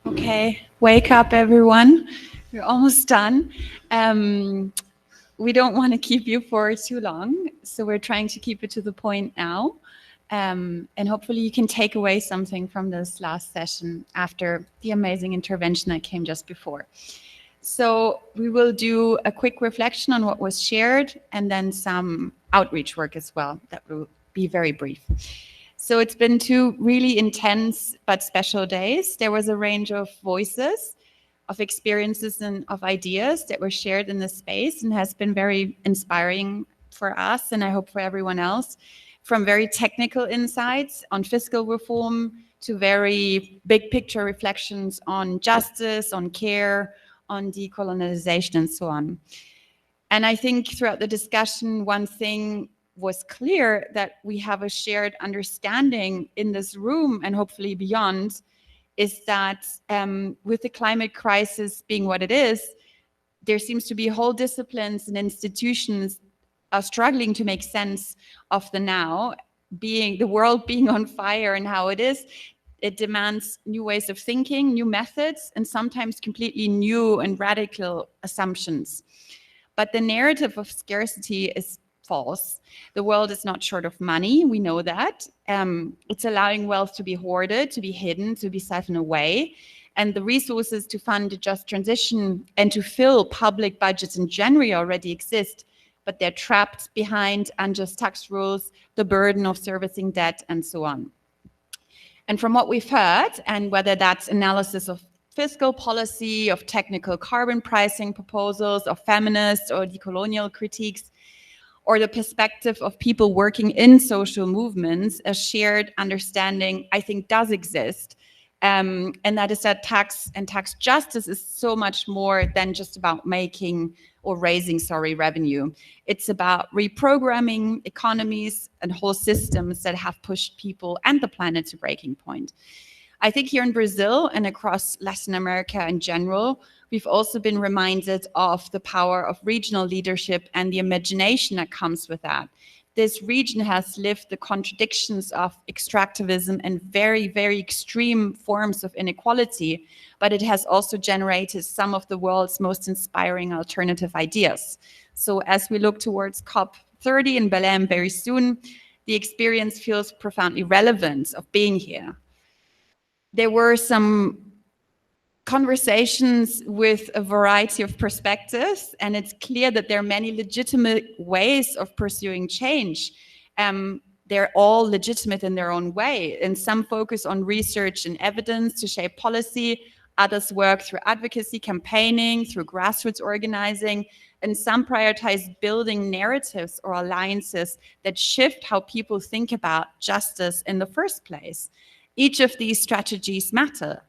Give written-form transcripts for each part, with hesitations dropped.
Okay, wake up everyone. We're almost done. We don't want to keep you for too long, so we're trying to keep it to the point now. And hopefully you can take away something from this last session after the amazing intervention that came just before. So we will do a quick reflection on what was shared and then some outreach work as well that will be very brief. So it's been 2 really intense but special days. There was a range of voices, of experiences and of ideas that were shared in this space and has been very inspiring for us and I hope for everyone else, from very technical insights on fiscal reform to very big picture reflections on justice, on care, on decolonization and so on. And I think throughout the discussion, one thing was clear, that we have a shared understanding in this room and hopefully beyond, is that with the climate crisis being what it is, there seems to be whole disciplines and institutions are struggling to make sense of the now, being the world being on fire and how it is. It demands new ways of thinking, new methods, and sometimes completely new and radical assumptions. But the narrative of scarcity is false. The world is not short of money, we know that. It's allowing wealth to be hoarded, to be hidden, to be siphoned away. And the resources to fund a just transition and to fill public budgets in general already exist, but they're trapped behind unjust tax rules, the burden of servicing debt, and so on. And from what we've heard, and whether that's analysis of fiscal policy, of technical carbon pricing proposals, of feminist or decolonial critiques, or the perspective of people working in social movements, a shared understanding, I think, does exist. And that is that tax and tax justice is so much more than just about making or raising, revenue. It's about reprogramming economies and whole systems that have pushed people and the planet to breaking point. I think here in Brazil and across Latin America in general, we've also been reminded of the power of regional leadership and the imagination that comes with that. This region has lived the contradictions of extractivism and very, very extreme forms of inequality, but it has also generated some of the world's most inspiring alternative ideas. So as we look towards COP30 in Belém very soon, the experience feels profoundly relevant of being here. There were some conversations with a variety of perspectives, and it's clear that there are many legitimate ways of pursuing change. They're all legitimate in their own way, and some focus on research and evidence to shape policy, others work through advocacy campaigning, through grassroots organizing, and some prioritize building narratives or alliances that shift how people think about justice in the first place. Each of these strategies matter.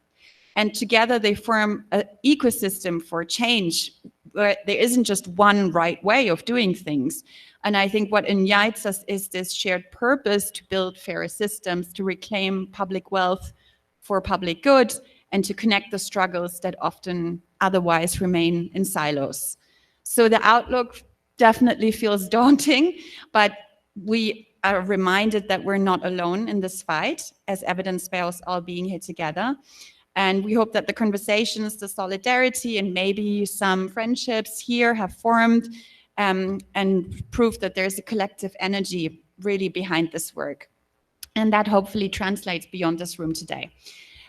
And together they form an ecosystem for change where there isn't just one right way of doing things. And I think what unites us is this shared purpose to build fairer systems, to reclaim public wealth for public good, and to connect the struggles that often otherwise remain in silos. So the outlook definitely feels daunting, but we are reminded that we're not alone in this fight, as evidenced by us all being here together. And we hope that the conversations, the solidarity, and maybe some friendships here have formed and prove that there's a collective energy really behind this work. And that hopefully translates beyond this room today.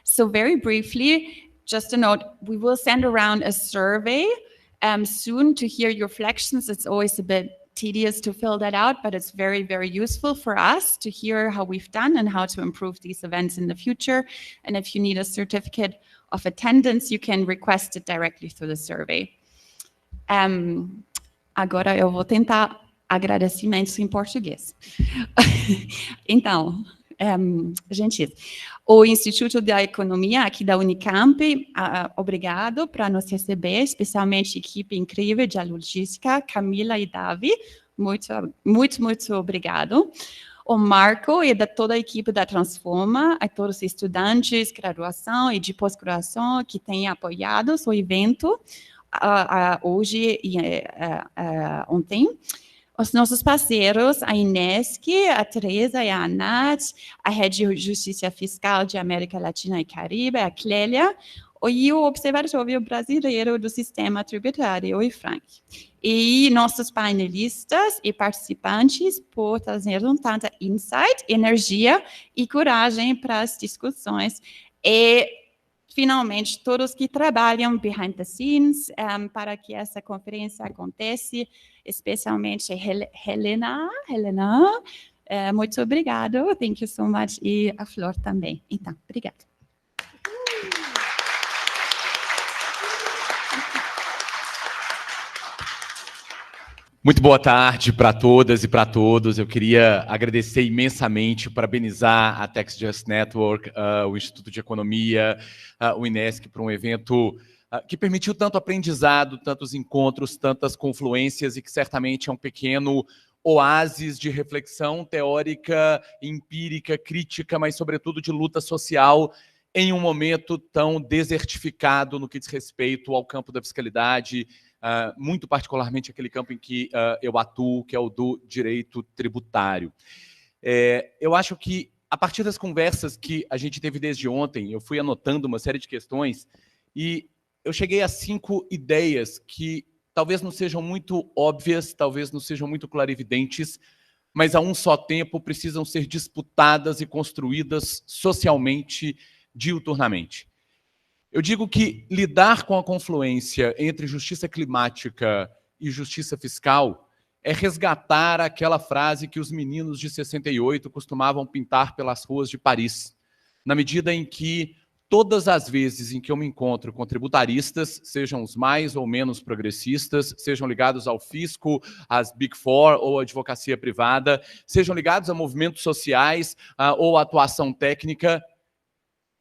So very briefly, just a note, we will send around a survey soon to hear your reflections. It's always a bit tedious to fill that out, but it's very, very useful for us to hear how we've done and how to improve these events in the future. And if you need a certificate of attendance, you can request it directly through the survey. Agora eu vou tentar agradecimentos em português. Então, gente, o Instituto da Economia aqui da Unicamp, obrigado por nos receber, especialmente a equipe incrível de logística, Camila e Davi, muito obrigado. O Marco e toda a equipe da Transforma, a todos os estudantes, graduação e de pós-graduação que têm apoiado o evento hoje e ontem. Os nossos parceiros, a Inesc, a Teresa e a Anat, a Rede de Justiça Fiscal de América Latina e Caribe, a Clélia, e o Observatório Brasileiro do Sistema Tributário, o IFRANC. E nossos painelistas e participantes por trazerem tanta insight, energia e coragem para as discussões. E, finalmente, todos que trabalham behind the scenes para que essa conferência aconteça, especialmente Helena, muito obrigado, thank you so much, e a Flor também. Então, obrigada. Muito boa tarde para todas e para todos. Eu queria agradecer imensamente, parabenizar a TaxJust Network, o Instituto de Economia, o INESC, por um evento que permitiu tanto aprendizado, tantos encontros, tantas confluências e que certamente é um pequeno oásis de reflexão teórica, empírica, crítica, mas sobretudo de luta social em um momento tão desertificado no que diz respeito ao campo da fiscalidade, muito particularmente aquele campo em que eu atuo, que é o do direito tributário. Eu acho que, a partir das conversas que a gente teve desde ontem, eu fui anotando uma série de questões e eu cheguei a 5 ideias que talvez não sejam muito óbvias, talvez não sejam muito clarividentes, mas a um só tempo precisam ser disputadas e construídas socialmente, diuturnamente. Eu digo que lidar com a confluência entre justiça climática e justiça fiscal é resgatar aquela frase que os meninos de 68 costumavam pintar pelas ruas de Paris, na medida em que todas as vezes em que eu me encontro com tributaristas, sejam os mais ou menos progressistas, sejam ligados ao fisco, às Big Four ou à advocacia privada, sejam ligados a movimentos sociais ou à atuação técnica,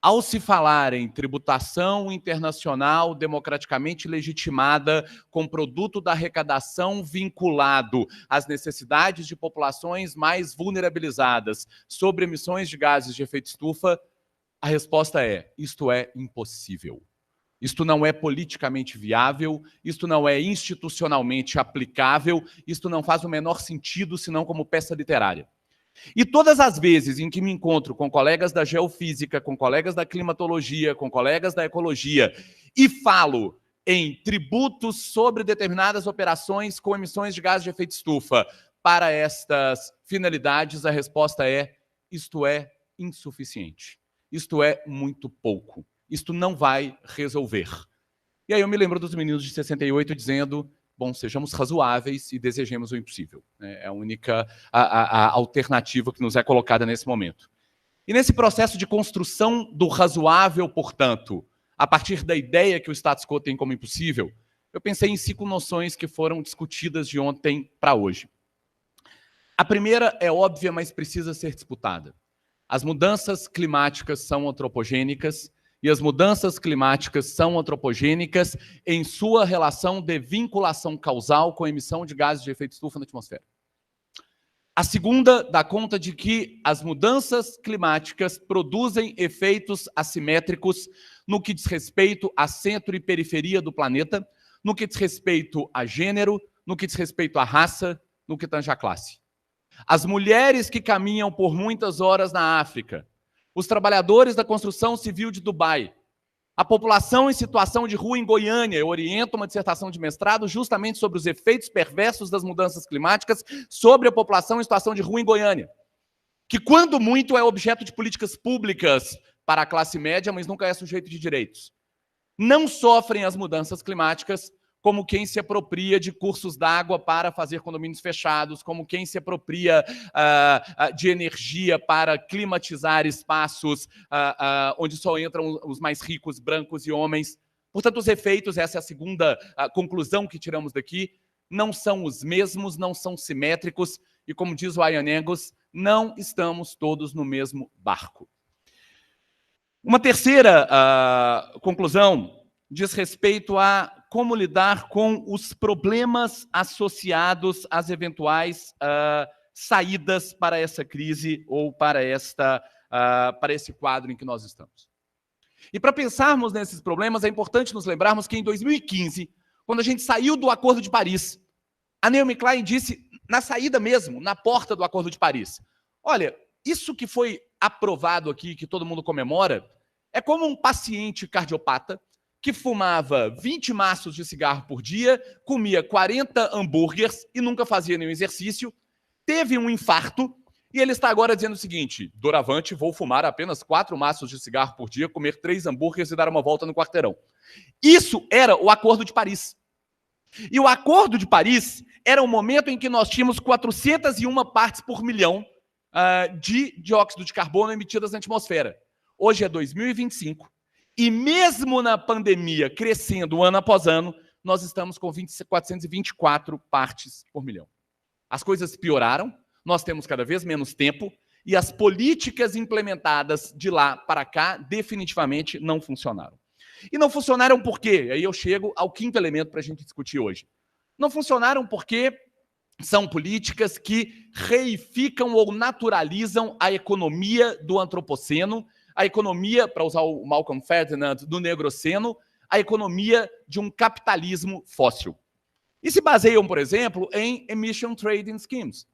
ao se falar em tributação internacional democraticamente legitimada com produto da arrecadação vinculado às necessidades de populações mais vulnerabilizadas sobre emissões de gases de efeito estufa, a resposta é: isto é impossível. Isto não é politicamente viável, isto não é institucionalmente aplicável, isto não faz o menor sentido senão como peça literária. E todas as vezes em que me encontro com colegas da geofísica, com colegas da climatologia, com colegas da ecologia, e falo em tributos sobre determinadas operações com emissões de gases de efeito estufa para estas finalidades, a resposta é: isto é insuficiente. Isto é muito pouco. Isto não vai resolver. E aí eu me lembro dos meninos de 68 dizendo: bom, sejamos razoáveis e desejemos o impossível. É a única alternativa que nos é colocada nesse momento. E nesse processo de construção do razoável, portanto, a partir da ideia que o status quo tem como impossível, eu pensei em 5 noções que foram discutidas de ontem para hoje. A primeira é óbvia, mas precisa ser disputada. As mudanças climáticas são antropogênicas, e as mudanças climáticas são antropogênicas em sua relação de vinculação causal com a emissão de gases de efeito estufa na atmosfera. A segunda dá conta de que as mudanças climáticas produzem efeitos assimétricos no que diz respeito a centro e periferia do planeta, no que diz respeito a gênero, no que diz respeito à raça, no que tange à classe. As mulheres que caminham por muitas horas na África, os trabalhadores da construção civil de Dubai, a população em situação de rua em Goiânia. Eu oriento uma dissertação de mestrado justamente sobre os efeitos perversos das mudanças climáticas sobre a população em situação de rua em Goiânia, que, quando muito, é objeto de políticas públicas para a classe média, mas nunca é sujeito de direitos. Não sofrem as mudanças climáticas como quem se apropria de cursos d'água para fazer condomínios fechados, como quem se apropria de energia para climatizar espaços onde só entram os mais ricos, brancos e homens. Portanto, os efeitos, essa é a segunda conclusão que tiramos daqui, não são os mesmos, não são simétricos, e como diz o Ian Engels, não estamos todos no mesmo barco. Uma terceira conclusão diz respeito a como lidar com os problemas associados às eventuais saídas para essa crise ou para esse quadro em que nós estamos. E para pensarmos nesses problemas, é importante nos lembrarmos que em 2015, quando a gente saiu do Acordo de Paris, a Naomi Klein disse, na saída mesmo, na porta do Acordo de Paris, olha, isso que foi aprovado aqui, que todo mundo comemora, É como um paciente cardiopata que fumava 20 maços de cigarro por dia, comia 40 hambúrgueres e nunca fazia nenhum exercício, teve um infarto e ele está agora dizendo o seguinte: doravante, vou fumar apenas 4 maços de cigarro por dia, comer 3 hambúrgueres e dar uma volta no quarteirão. Isso era o Acordo de Paris. E o Acordo de Paris era o momento em que nós tínhamos 401 partes por milhão de dióxido de carbono emitidas na atmosfera. Hoje é 2025. E mesmo na pandemia, crescendo ano após ano, nós estamos com 424 partes por milhão. As coisas pioraram, nós temos cada vez menos tempo e as políticas implementadas de lá para cá definitivamente não funcionaram. E não funcionaram por quê? Aí eu chego ao quinto elemento para a gente discutir hoje. Não funcionaram porque são políticas que reificam ou naturalizam a economia do antropoceno, a economia, para usar o Malcolm Ferdinand, do Negroceno, a economia de um capitalismo fóssil. E se baseiam, por exemplo, em Emission Trading Schemes.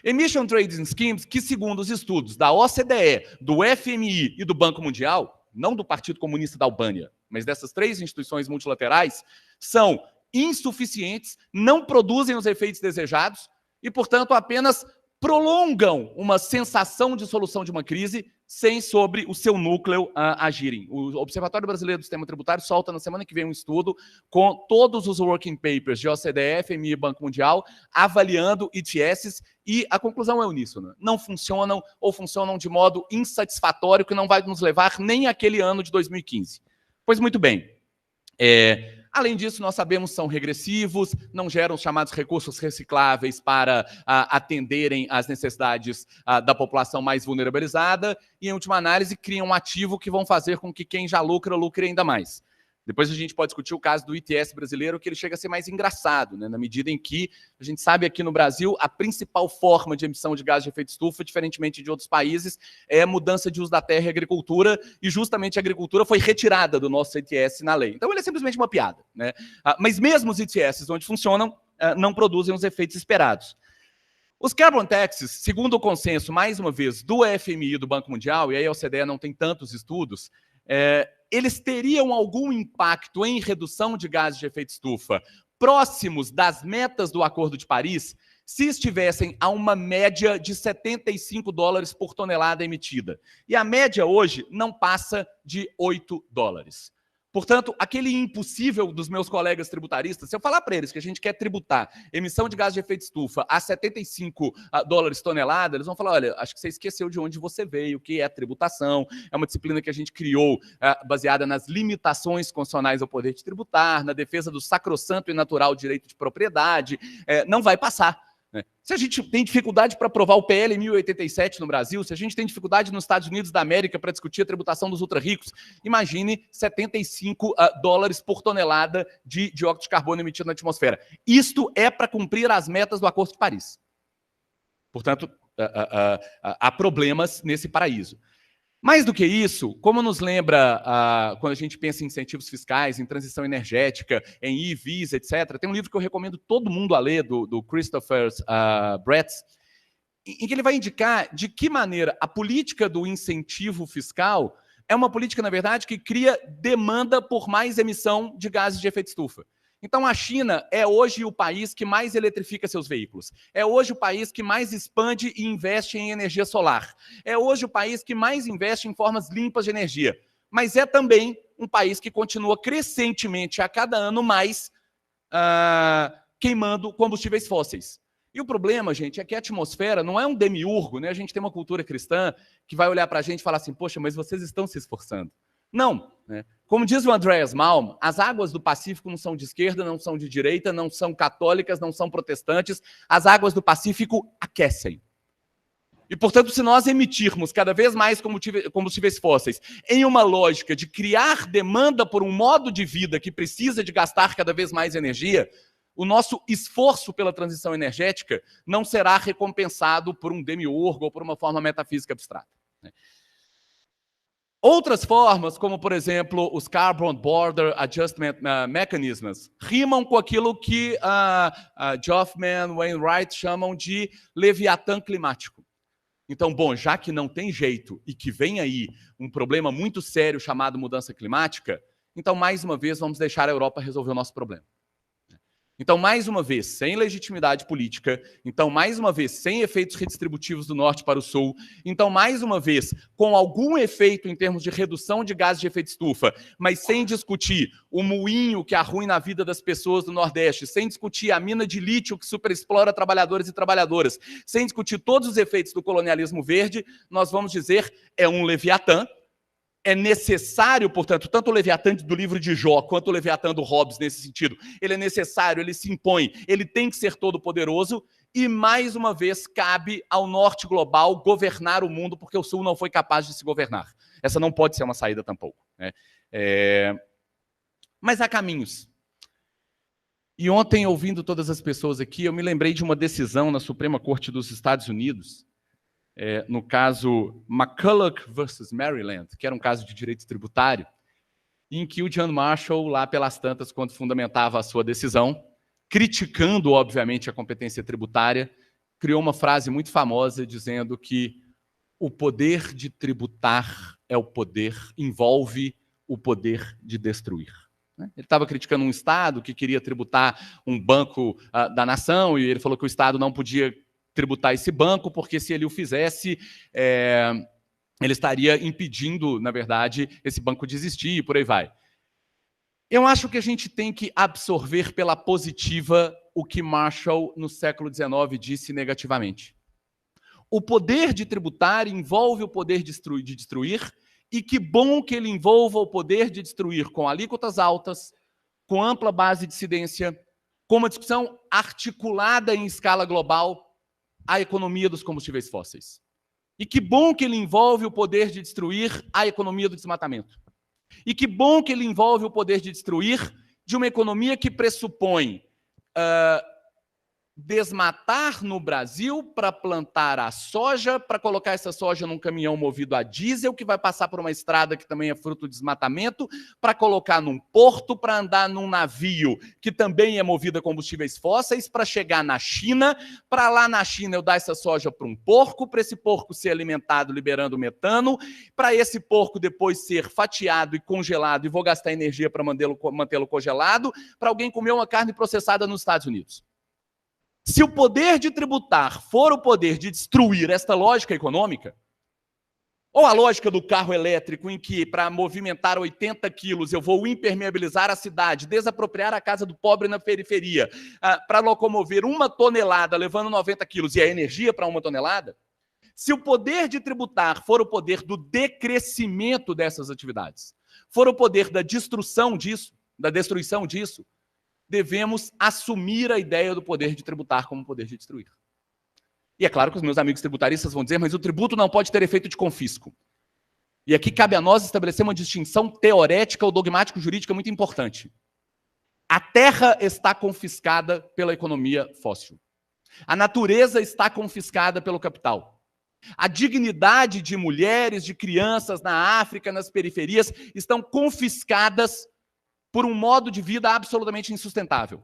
Emission Trading Schemes que, segundo os estudos da OCDE, do FMI e do Banco Mundial, não do Partido Comunista da Albânia, mas dessas 3 instituições multilaterais, são insuficientes, não produzem os efeitos desejados e, portanto, apenas prolongam uma sensação de solução de uma crise sem sobre o seu núcleo agirem. O Observatório Brasileiro do Sistema Tributário solta na semana que vem um estudo com todos os working papers de OCDE, FMI e Banco Mundial avaliando ETS e a conclusão é uníssona. Não funcionam ou funcionam de modo insatisfatório que não vai nos levar nem àquele ano de 2015. Pois muito bem. Além disso, nós sabemos que são regressivos, não geram os chamados recursos recicláveis para atenderem às necessidades da população mais vulnerabilizada e, em última análise, criam um ativo que vão fazer com que quem já lucra, lucre ainda mais. Depois a gente pode discutir o caso do ITS brasileiro, que ele chega a ser mais engraçado, né? Na medida em que a gente sabe aqui no Brasil a principal forma de emissão de gás de efeito estufa, diferentemente de outros países, é a mudança de uso da terra e agricultura, e justamente a agricultura foi retirada do nosso ITS na lei. Então ele é simplesmente uma piada, né? Mas mesmo os ITS onde funcionam, não produzem os efeitos esperados. Os carbon taxes, segundo o consenso, mais uma vez, do FMI e do Banco Mundial, e aí a OCDE não tem tantos estudos, eles teriam algum impacto em redução de gases de efeito estufa próximos das metas do Acordo de Paris se estivessem a uma média de $75 por tonelada emitida. E a média hoje não passa de $8. Portanto, aquele impossível dos meus colegas tributaristas, se eu falar para eles que a gente quer tributar emissão de gás de efeito estufa a $75 tonelada, eles vão falar, olha, acho que você esqueceu de onde você veio, o que é tributação, é uma disciplina que a gente criou baseada nas limitações constitucionais ao poder de tributar, na defesa do sacrossanto e natural direito de propriedade, não vai passar. Se a gente tem dificuldade para aprovar o PL 1087 no Brasil, se a gente tem dificuldade nos Estados Unidos da América para discutir a tributação dos ultra-ricos, imagine $75 por tonelada de dióxido de carbono emitido na atmosfera. Isto é para cumprir as metas do Acordo de Paris. Portanto, há problemas nesse paraíso. Mais do que isso, como nos lembra quando a gente pensa em incentivos fiscais, em transição energética, em EVs, etc., tem um livro que eu recomendo todo mundo a ler, do Christopher Bretz, em que ele vai indicar de que maneira a política do incentivo fiscal é uma política, na verdade, que cria demanda por mais emissão de gases de efeito estufa. Então, a China é hoje o país que mais eletrifica seus veículos. É hoje o país que mais expande e investe em energia solar. É hoje o país que mais investe em formas limpas de energia. Mas é também um país que continua crescentemente, a cada ano mais, queimando combustíveis fósseis. E o problema, gente, é que a atmosfera não é um demiurgo, né? A gente tem uma cultura cristã que vai olhar para a gente e falar assim, poxa, mas vocês estão se esforçando. Não, né? Como diz o Andreas Malm, as águas do Pacífico não são de esquerda, não são de direita, não são católicas, não são protestantes. As águas do Pacífico aquecem. E, portanto, se nós emitirmos cada vez mais combustíveis fósseis em uma lógica de criar demanda por um modo de vida que precisa de gastar cada vez mais energia, o nosso esforço pela transição energética não será recompensado por um demiurgo ou por uma forma metafísica abstrata. Outras formas, como, por exemplo, os Carbon Border Adjustment Mechanisms, rimam com aquilo que Geoffman, Wainwright chamam de Leviatã climático. Então, bom, já que não tem jeito e que vem aí um problema muito sério chamado mudança climática, então, mais uma vez, vamos deixar a Europa resolver o nosso problema. Então, mais uma vez, sem legitimidade política, então, mais uma vez, sem efeitos redistributivos do norte para o sul, então, mais uma vez, com algum efeito em termos de redução de gases de efeito estufa, mas sem discutir o moinho que arruina a vida das pessoas do Nordeste, sem discutir a mina de lítio que superexplora trabalhadores e trabalhadoras, sem discutir todos os efeitos do colonialismo verde, nós vamos dizer, é um Leviatã. É necessário, portanto, tanto o Leviatã do livro de Jó, quanto o Leviatã do Hobbes, nesse sentido, ele é necessário, ele se impõe, ele tem que ser todo-poderoso, e, mais uma vez, cabe ao norte global governar o mundo, porque o sul não foi capaz de se governar. Essa não pode ser uma saída tampouco, né? Mas há caminhos. E ontem, ouvindo todas as pessoas aqui, eu me lembrei de uma decisão na Suprema Corte dos Estados Unidos, no caso McCulloch versus Maryland, que era um caso de direito tributário, em que o John Marshall, lá pelas tantas, quando fundamentava a sua decisão, criticando, obviamente, a competência tributária, criou uma frase muito famosa dizendo que o poder de tributar envolve o poder de destruir. Ele estava criticando um Estado que queria tributar um banco da nação, e ele falou que o Estado não podia tributar esse banco, porque se ele o fizesse, ele estaria impedindo, na verdade, esse banco de existir, e por aí vai. Eu acho que a gente tem que absorver pela positiva o que Marshall, no século XIX, disse negativamente. O poder de tributar envolve o poder de destruir, e que bom que ele envolva o poder de destruir com alíquotas altas, com ampla base de incidência, com uma discussão articulada em escala global, a economia dos combustíveis fósseis. E que bom que ele envolve o poder de destruir a economia do desmatamento. E que bom que ele envolve o poder de destruir de uma economia que pressupõe desmatar no Brasil para plantar a soja, para colocar essa soja num caminhão movido a diesel, que vai passar por uma estrada que também é fruto de desmatamento, para colocar num porto, para andar num navio que também é movido a combustíveis fósseis, para chegar na China, para lá na China eu dar essa soja para um porco, para esse porco ser alimentado liberando metano, para esse porco depois ser fatiado e congelado, e vou gastar energia para mantê-lo congelado, para alguém comer uma carne processada nos Estados Unidos. Se o poder de tributar for o poder de destruir esta lógica econômica, ou a lógica do carro elétrico, em que, para movimentar 80 quilos, eu vou impermeabilizar a cidade, desapropriar a casa do pobre na periferia, para locomover 1 tonelada, levando 90 quilos, e a energia para 1 tonelada, se o poder de tributar for o poder do decrescimento dessas atividades, for o poder da destruição disso, devemos assumir a ideia do poder de tributar como poder de destruir. E é claro que os meus amigos tributaristas vão dizer, mas o tributo não pode ter efeito de confisco. E aqui cabe a nós estabelecer uma distinção teorética ou dogmático-jurídica muito importante. A terra está confiscada pela economia fóssil. A natureza está confiscada pelo capital. A dignidade de mulheres, de crianças na África, nas periferias, estão confiscadas por um modo de vida absolutamente insustentável.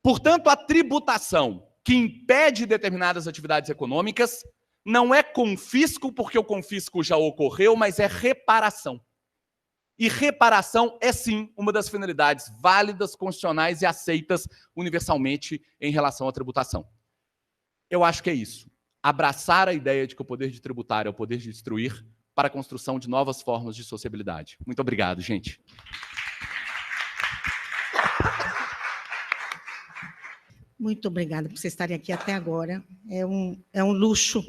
Portanto, a tributação que impede determinadas atividades econômicas não é confisco, porque o confisco já ocorreu, mas é reparação. E reparação é, sim, uma das finalidades válidas, constitucionais e aceitas universalmente em relação à tributação. Eu acho que é isso. Abraçar a ideia de que o poder de tributar é o poder de destruir para a construção de novas formas de sociabilidade. Muito obrigado, gente. Muito obrigada por vocês estarem aqui até agora. É um luxo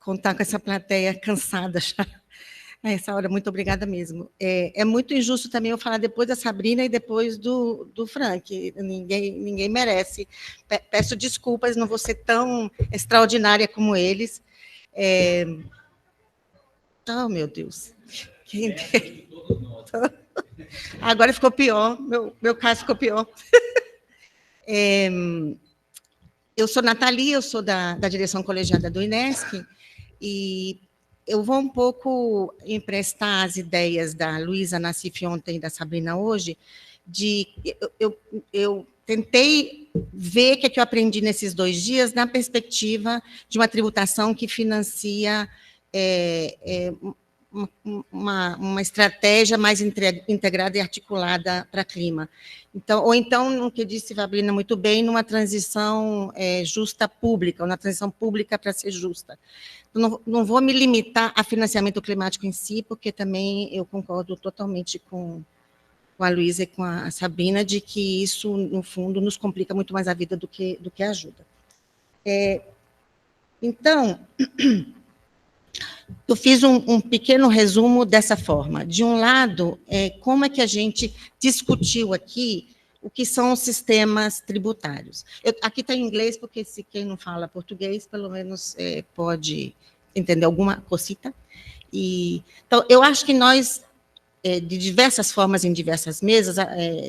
contar com essa plateia cansada já. A essa hora, muito obrigada mesmo. É muito injusto também eu falar depois da Sabrina e depois do Frank. Ninguém merece. Peço desculpas, não vou ser tão extraordinária como eles. Oh, meu Deus. Agora ficou pior. Meu caso ficou pior. Eu sou Nathalie, eu sou da direção colegiada do INESC, e eu vou um pouco emprestar as ideias da Luísa Nassif ontem e da Sabrina hoje, eu tentei ver o que é que eu aprendi nesses 2 dias na perspectiva de uma tributação que financia uma estratégia mais integrada e articulada para clima. Então, ou então, o que disse Fabrina muito bem, numa transição justa pública, uma transição pública para ser justa. Não vou me limitar a financiamento climático em si, porque também eu concordo totalmente com a Luísa e com a Sabrina, de que isso, no fundo, nos complica muito mais a vida do que ajuda. Então, eu fiz um pequeno resumo dessa forma. De um lado, como é que a gente discutiu aqui o que são os sistemas tributários. Aqui está em inglês, porque se quem não fala português, pelo menos pode entender alguma cosita. Então, eu acho que nós, de diversas formas, em diversas mesas,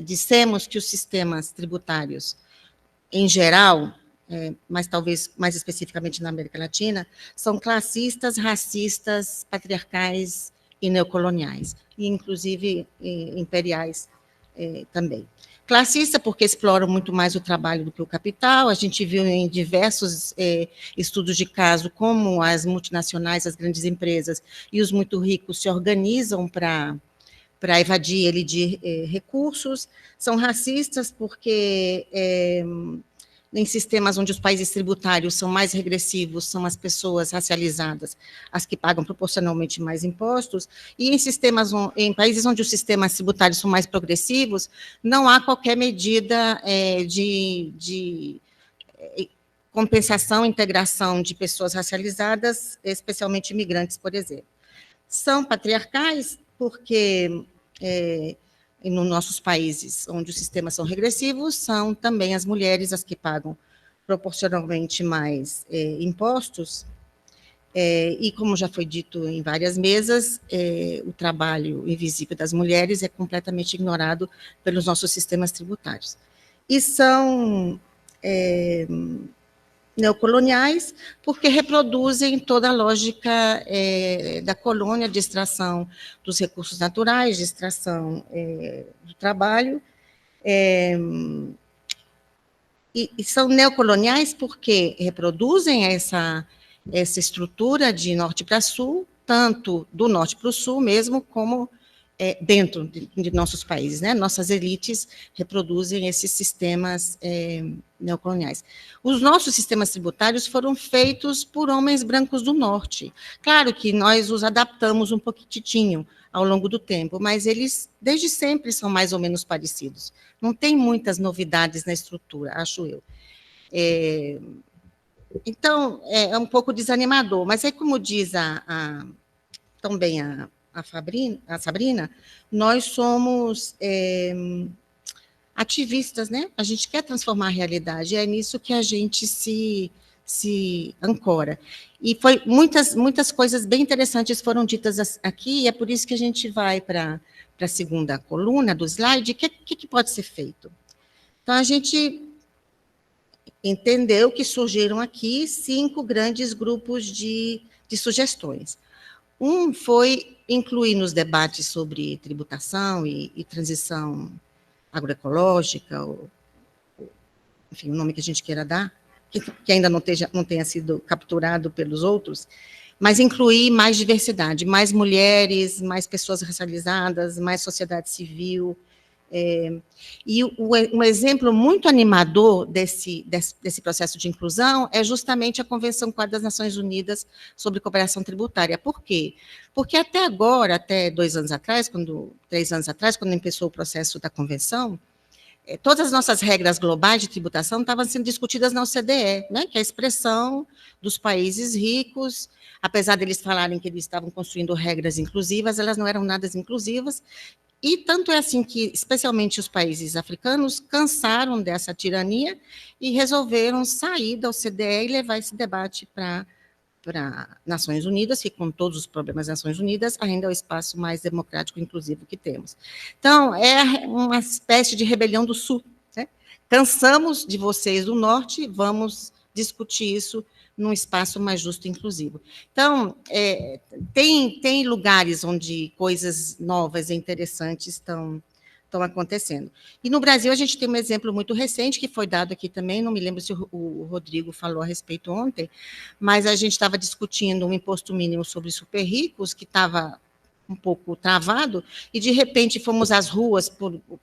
dissemos que os sistemas tributários, em geral, mas talvez mais especificamente na América Latina, são classistas, racistas, patriarcais e neocoloniais, e inclusive imperiais também. Classista, porque exploram muito mais o trabalho do que o capital. A gente viu em diversos estudos de caso como as multinacionais, as grandes empresas e os muito ricos se organizam para evadir e elidir recursos. São racistas porque em sistemas onde os países tributários são mais regressivos, são as pessoas racializadas as que pagam proporcionalmente mais impostos, e em países onde os sistemas tributários são mais progressivos, não há qualquer medida de compensação, integração de pessoas racializadas, especialmente imigrantes, por exemplo. São patriarcais porque nos nossos países, onde os sistemas são regressivos, são também as mulheres as que pagam proporcionalmente mais impostos, e, como já foi dito em várias mesas, o trabalho invisível das mulheres é completamente ignorado pelos nossos sistemas tributários. E são neocoloniais, porque reproduzem toda a lógica da colônia de extração dos recursos naturais, de extração do trabalho, e são neocoloniais porque reproduzem essa estrutura de norte para sul, tanto do norte para o sul mesmo, como dentro de nossos países, né? Nossas elites reproduzem esses sistemas neocoloniais. Os nossos sistemas tributários foram feitos por homens brancos do norte. Claro que nós os adaptamos um pouquitinho ao longo do tempo, mas eles, desde sempre, são mais ou menos parecidos. Não tem muitas novidades na estrutura, acho eu. Então, é um pouco desanimador, mas aí, como diz também a Sabrina, nós somos ativistas, né? A gente quer transformar a realidade, é nisso que a gente se ancora. E muitas coisas bem interessantes foram ditas aqui, e é por isso que a gente vai para a segunda coluna do slide. O que pode ser feito? Então, a gente entendeu que surgiram aqui 5 grandes grupos de sugestões. Um foi incluir nos debates sobre tributação e transição agroecológica, enfim, o nome que a gente queira dar, que ainda não tenha sido capturado pelos outros, mas incluir mais diversidade, mais mulheres, mais pessoas racializadas, mais sociedade civil. E um exemplo muito animador desse processo de inclusão é justamente a Convenção Quadro das Nações Unidas sobre Cooperação Tributária. Por quê? Porque até agora, até 3 anos atrás, quando começou o processo da Convenção, todas as nossas regras globais de tributação estavam sendo discutidas na OCDE, né, que é a expressão dos países ricos. Apesar deles falarem que eles estavam construindo regras inclusivas, elas não eram nada inclusivas. E tanto é assim que, especialmente os países africanos, cansaram dessa tirania e resolveram sair da OCDE e levar esse debate para Nações Unidas, que, com todos os problemas das Nações Unidas, ainda é o espaço mais democrático e inclusivo que temos. Então, é uma espécie de rebelião do Sul, né? Cansamos de vocês do Norte, vamos discutir isso num espaço mais justo e inclusivo. Então, tem lugares onde coisas novas e interessantes estão acontecendo. E no Brasil, a gente tem um exemplo muito recente, que foi dado aqui também, não me lembro se o Rodrigo falou a respeito ontem, mas a gente estava discutindo um imposto mínimo sobre super ricos, que estava um pouco travado, e de repente fomos às ruas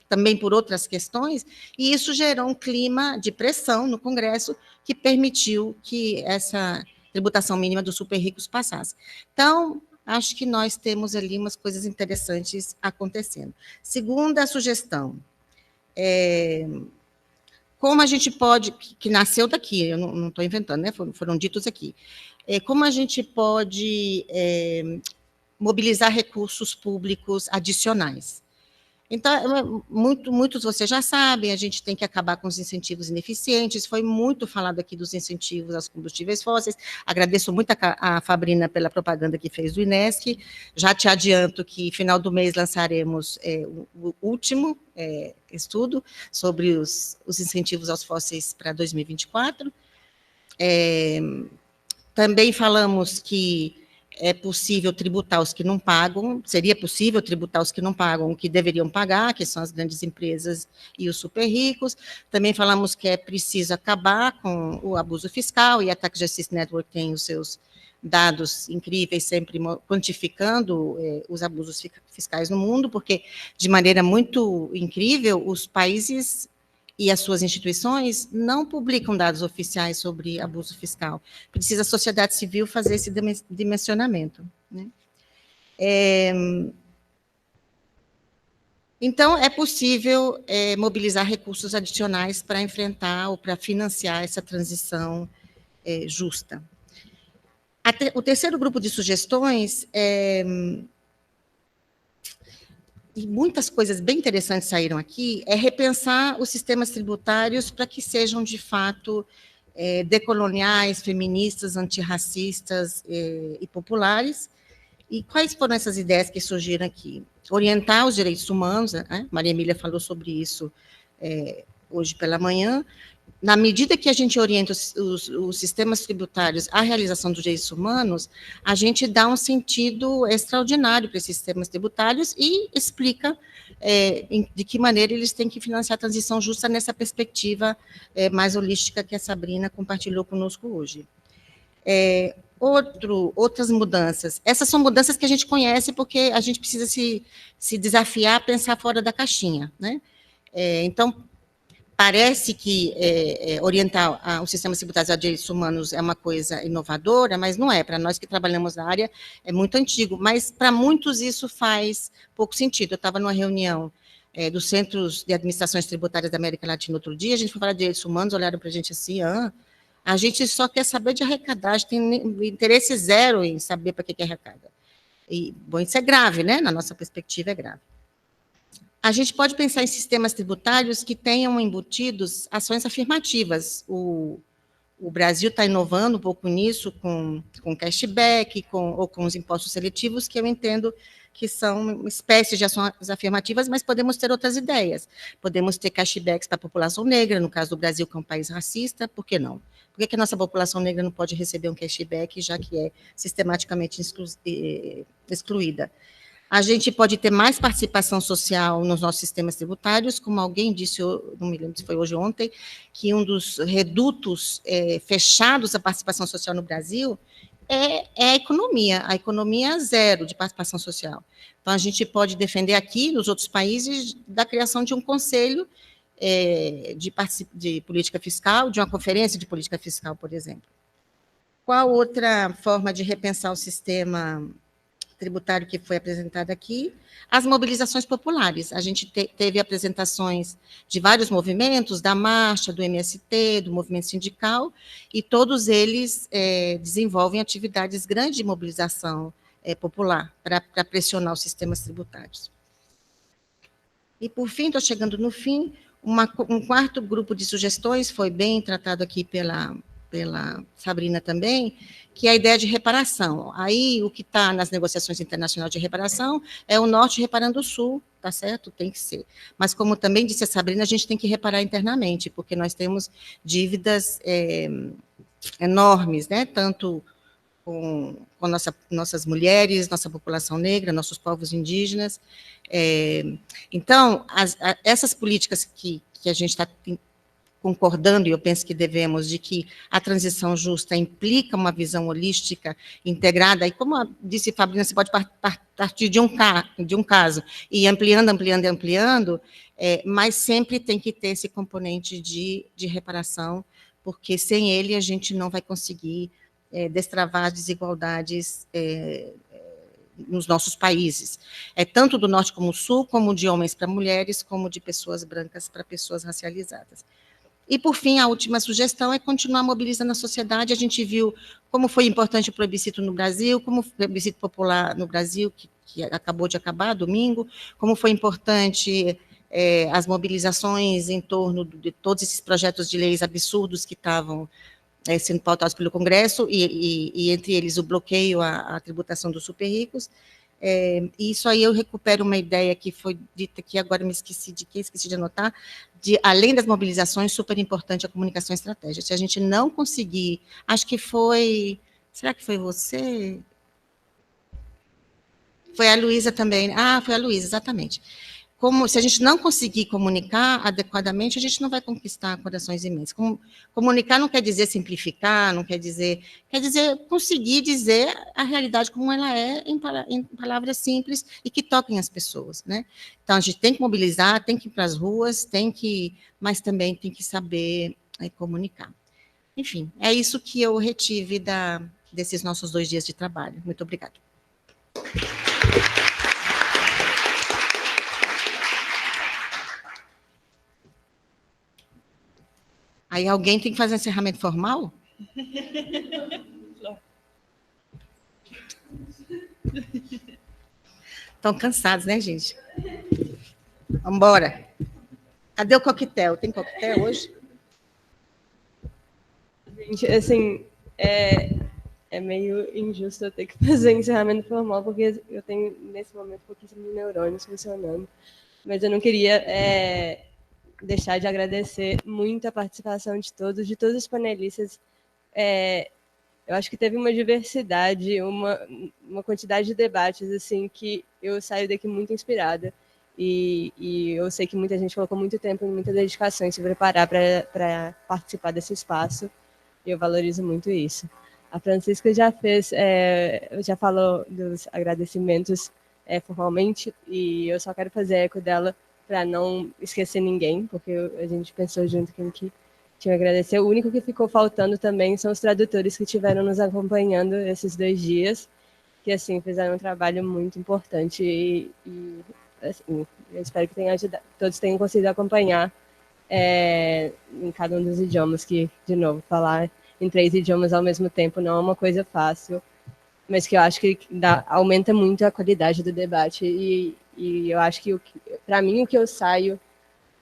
também por outras questões, e isso gerou um clima de pressão no Congresso que permitiu que essa tributação mínima dos super ricos passasse. Então, acho que nós temos ali umas coisas interessantes acontecendo. Segunda sugestão, como a gente pode, que nasceu daqui, eu não estou inventando, né? Foram ditos aqui, como a gente pode mobilizar recursos públicos adicionais. Então, muitos vocês já sabem, a gente tem que acabar com os incentivos ineficientes, foi muito falado aqui dos incentivos aos combustíveis fósseis, agradeço muito a Fabrina pela propaganda que fez do INESC, já te adianto que final do mês lançaremos o último estudo sobre os incentivos aos fósseis para 2024. Também falamos que é possível tributar os que não pagam, seria possível tributar os que não pagam, o que deveriam pagar, que são as grandes empresas e os super ricos. Também falamos que é preciso acabar com o abuso fiscal, e a Tax Justice Network tem os seus dados incríveis, sempre quantificando os abusos fiscais no mundo, porque, de maneira muito incrível, os países e as suas instituições não publicam dados oficiais sobre abuso fiscal. Precisa a sociedade civil fazer esse dimensionamento, né? Então, é possível mobilizar recursos adicionais para enfrentar ou para financiar essa transição justa. O terceiro grupo de sugestões e muitas coisas bem interessantes saíram aqui, é repensar os sistemas tributários para que sejam, de fato, decoloniais, feministas, antirracistas e populares. E quais foram essas ideias que surgiram aqui? Orientar os direitos humanos, né? Maria Emília falou sobre isso hoje pela manhã. Na medida que a gente orienta os sistemas tributários à realização dos direitos humanos, a gente dá um sentido extraordinário para esses sistemas tributários e explica de que maneira eles têm que financiar a transição justa nessa perspectiva mais holística que a Sabrina compartilhou conosco hoje. Outras mudanças. Essas são mudanças que a gente conhece porque a gente precisa se desafiar a pensar fora da caixinha, né? Então, parece que orientar os sistemas tributários a direitos humanos é uma coisa inovadora, mas não é. Para nós que trabalhamos na área, é muito antigo, mas para muitos isso faz pouco sentido. Eu estava numa reunião dos Centros de Administrações Tributárias da América Latina outro dia, a gente foi falar de direitos humanos, olharam para a gente assim, a gente só quer saber de arrecadagem, tem interesse zero em saber para que arrecada. E, bom, isso é grave, né? Na nossa perspectiva, é grave. A gente pode pensar em sistemas tributários que tenham embutidos ações afirmativas. O Brasil está inovando um pouco nisso, com cashback, ou com os impostos seletivos, que eu entendo que são espécies de ações afirmativas, mas podemos ter outras ideias. Podemos ter cashbacks para a população negra, no caso do Brasil, que é um país racista, por que não? Por que a nossa população negra não pode receber um cashback, já que é sistematicamente excluída? A gente pode ter mais participação social nos nossos sistemas tributários, como alguém disse, não me lembro se foi hoje ou ontem, que um dos redutos fechados à participação social no Brasil é a economia zero de participação social. Então, a gente pode defender aqui, nos outros países, da criação de um conselho de política fiscal, de uma conferência de política fiscal, por exemplo. Qual outra forma de repensar o sistema tributário que foi apresentado aqui? As mobilizações populares. A gente teve apresentações de vários movimentos, da Marcha, do MST, do movimento sindical, e todos eles desenvolvem atividades grandes de mobilização popular para pressionar os sistemas tributários. E, por fim, estou chegando no fim, um quarto grupo de sugestões foi bem tratado aqui pela Sabrina também, que é a ideia de reparação. Aí, o que está nas negociações internacionais de reparação é o Norte reparando o Sul, tá certo? Tem que ser. Mas, como também disse a Sabrina, a gente tem que reparar internamente, porque nós temos dívidas enormes, né? Tanto nossas mulheres, nossa população negra, nossos povos indígenas. Então, essas políticas que a gente está concordando, e eu penso que devemos, de que a transição justa implica uma visão holística, integrada, e como disse Fabrina, você pode partir de um caso, e ampliando, mas sempre tem que ter esse componente de reparação, porque sem ele a gente não vai conseguir destravar as desigualdades nos nossos países, tanto do norte como do sul, como de homens para mulheres, como de pessoas brancas para pessoas racializadas. E, por fim, a última sugestão é continuar mobilizando a sociedade. A gente viu como foi importante o plebiscito no Brasil, como o plebiscito popular no Brasil, que acabou de acabar, domingo, como foi importante as mobilizações em torno de todos esses projetos de leis absurdos que estavam sendo pautados pelo Congresso, e entre eles o bloqueio à tributação dos super ricos. E isso aí eu recupero uma ideia que foi dita aqui, agora me esqueci de anotar, além das mobilizações, super importante a comunicação estratégica. Se a gente não conseguir, acho que foi, será que foi você? Foi a Luísa também, foi a Luísa, exatamente. Se a gente não conseguir comunicar adequadamente, a gente não vai conquistar corações imensos. Comunicar não quer dizer simplificar, não quer dizer conseguir dizer a realidade como ela é em palavras simples e que toquem as pessoas, né? Então, a gente tem que mobilizar, tem que ir para as ruas, mas também tem que saber comunicar. Enfim, é isso que eu retive desses nossos 2 dias de trabalho. Muito obrigada. Aí alguém tem que fazer um encerramento formal? Estão cansados, né, gente? Vamos embora. Cadê o coquetel? Tem coquetel hoje? Gente, assim, é meio injusto eu ter que fazer encerramento formal, porque eu tenho, nesse momento, pouquíssimos neurônios funcionando. Mas eu não queria deixar de agradecer muito a participação de todos os panelistas. Eu acho que teve uma diversidade, uma quantidade de debates assim que eu saio daqui muito inspirada. E eu sei que muita gente colocou muito tempo e muita dedicação em se preparar para participar desse espaço. E eu valorizo muito isso. A Francisca já falou dos agradecimentos formalmente, e eu só quero fazer eco dela para não esquecer ninguém, porque a gente pensou junto que tinha que agradecer. O único que ficou faltando também são os tradutores que estiveram nos acompanhando esses 2 dias, que assim fizeram um trabalho muito importante e assim, eu espero que todos tenham conseguido acompanhar em cada um dos idiomas, que, de novo, falar em 3 idiomas ao mesmo tempo não é uma coisa fácil, mas que eu acho que aumenta muito a qualidade do debate, e eu acho que, para mim, o que eu saio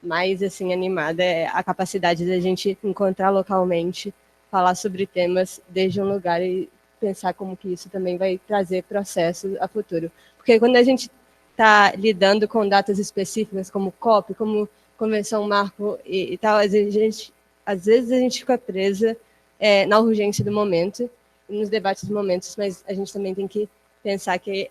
mais assim animada é a capacidade da gente encontrar localmente, falar sobre temas desde um lugar e pensar como que isso também vai trazer processos a futuro. Porque quando a gente está lidando com datas específicas, como COP, como Convenção Marco e tal, às vezes a gente fica presa na urgência do momento, nos debates do momento, mas a gente também tem que pensar que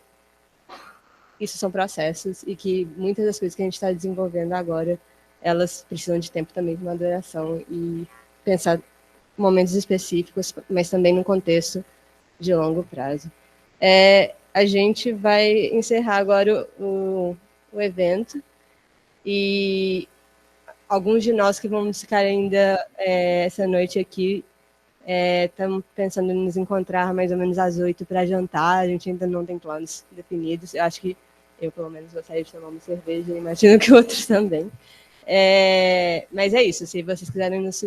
isso são processos e que muitas das coisas que a gente está desenvolvendo agora, elas precisam de tempo também de maduração e pensar momentos específicos, mas também no contexto de longo prazo. A gente vai encerrar agora o evento, e alguns de nós que vamos ficar ainda essa noite aqui estamos pensando em nos encontrar mais ou menos às 8 para jantar. A gente ainda não tem planos definidos. Eu acho que eu, pelo menos, gostaria de tomar uma cerveja, imagino que outros também. Mas é isso, se vocês quiserem nos